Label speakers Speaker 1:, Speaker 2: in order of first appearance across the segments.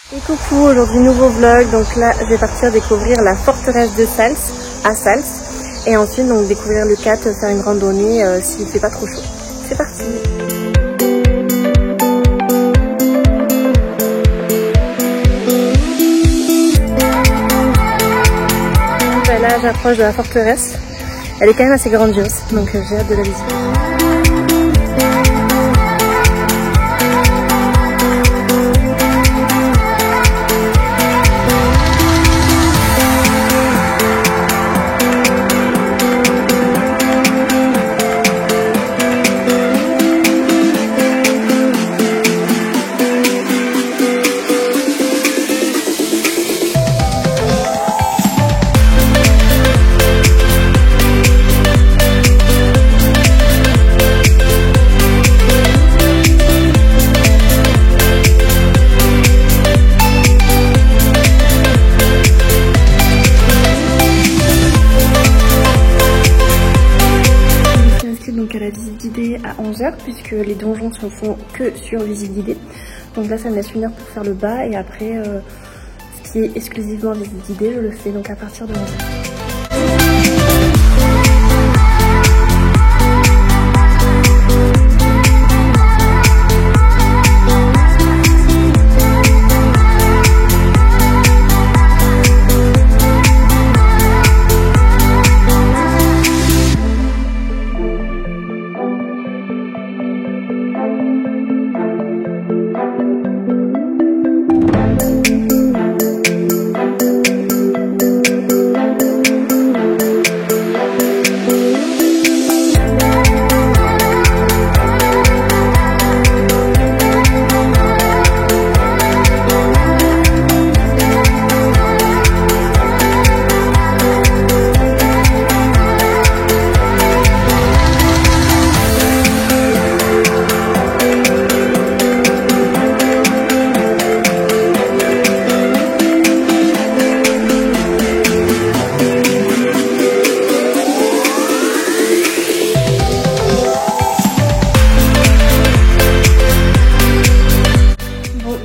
Speaker 1: Et coucou, aujourd'hui nouveau vlog, donc là je vais partir découvrir la forteresse de Sals, à Sals, et ensuite donc découvrir le Cat, faire une randonnée s'il fait pas trop chaud. C'est parti! Ben là j'approche de la forteresse, elle est quand même assez grandiose, donc j'ai hâte de la visiter. Donc à la visite d'idées à 11h puisque les donjons se font que sur visite d'idées. Donc là ça me laisse 1 heure pour faire le bas et après ce qui est exclusivement visite d'idées je le fais donc à partir de 11h.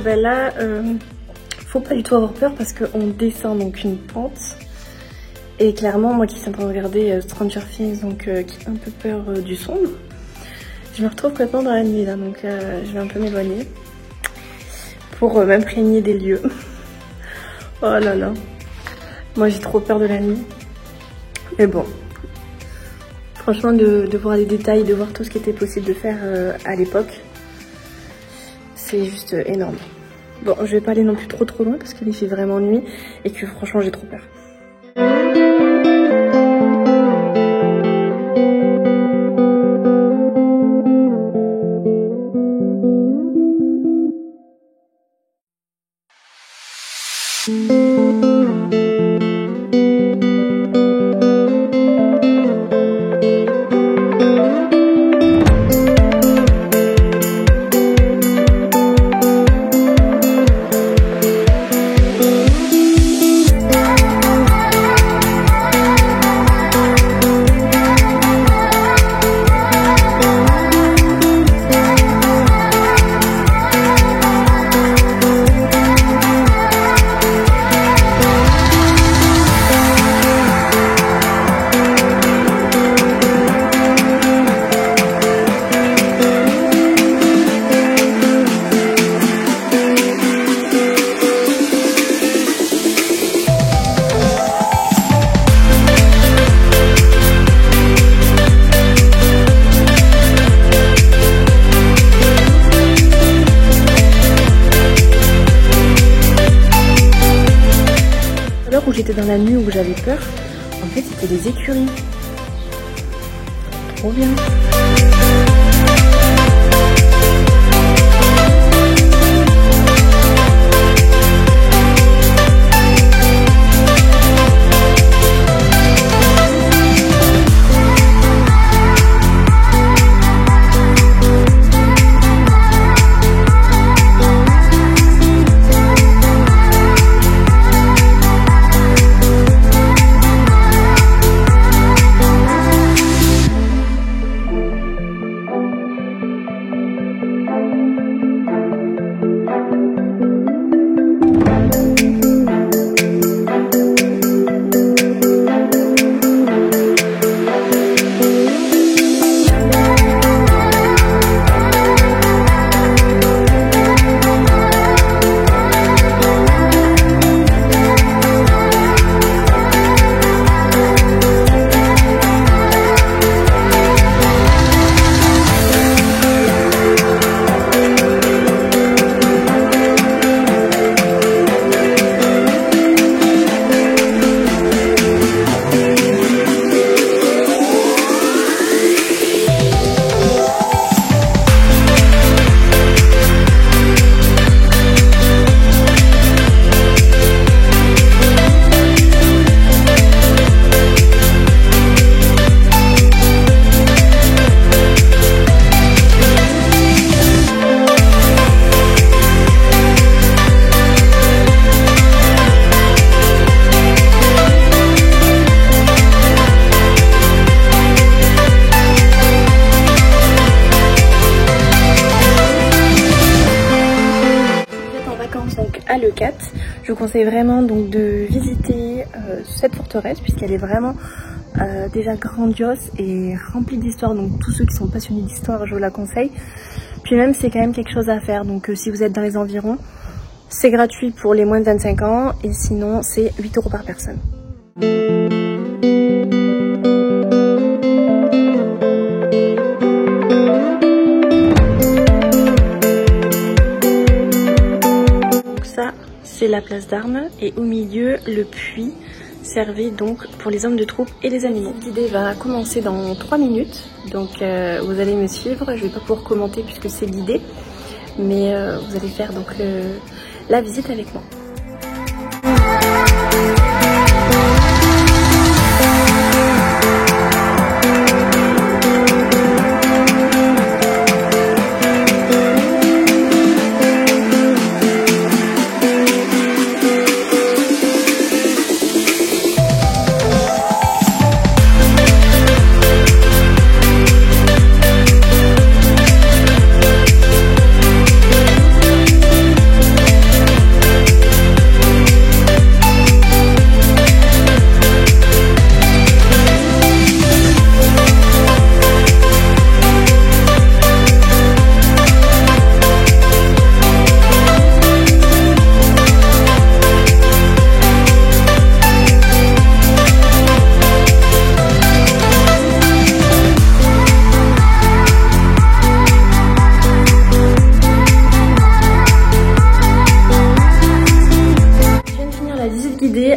Speaker 1: Ben là, faut pas du tout avoir peur parce qu'on descend donc une pente. Et clairement, moi qui suis en train de regarder Stranger Things, donc qui a un peu peur du sombre, je me retrouve complètement dans la nuit là, donc je vais un peu m'éloigner pour m'imprégner des lieux. Oh là là, moi j'ai trop peur de la nuit. Mais bon, franchement de voir les détails, de voir tout ce qui était possible de faire à l'époque, c'est juste énorme. Bon, je vais pas aller non plus trop loin parce qu'il fait vraiment nuit et que franchement j'ai trop peur. Où j'étais dans la nuit où j'avais peur, en fait c'était des écuries. Trop bien. vacances donc à Leucate. Je vous conseille vraiment donc de visiter cette forteresse puisqu'elle est vraiment déjà grandiose et remplie d'histoire. Donc tous ceux qui sont passionnés d'histoire, je vous la conseille. Puis même c'est quand même quelque chose à faire. Donc si vous êtes dans les environs, c'est gratuit pour les moins de 25 ans et sinon c'est 8 € par personne. C'est la place d'armes et au milieu le puits servait donc pour les hommes de troupe et les animaux. L'idée va commencer dans 3 minutes, donc vous allez me suivre. Je vais pas pouvoir commenter puisque c'est l'idée, mais vous allez faire donc la visite avec moi.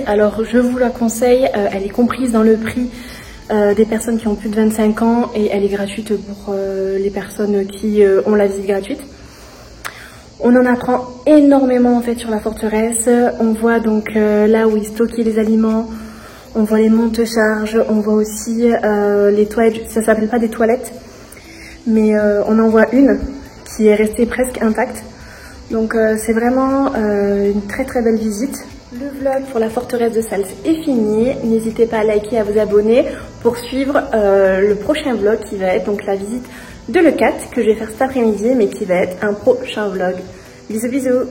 Speaker 1: Alors je vous la conseille, elle est comprise dans le prix des personnes qui ont plus de 25 ans et elle est gratuite pour les personnes qui ont la visite gratuite. On en apprend énormément en fait sur la forteresse. On voit donc là où ils stockaient les aliments, on voit les monte-charges, on voit aussi les toilettes. Ça s'appelle pas des toilettes, mais on en voit une qui est restée presque intacte. Donc c'est vraiment une très très belle visite. Le vlog pour la forteresse de Sals est fini. N'hésitez pas à liker et à vous abonner pour suivre le prochain vlog qui va être donc la visite de Leucate que je vais faire cet après-midi mais qui va être un prochain vlog. Bisous bisous.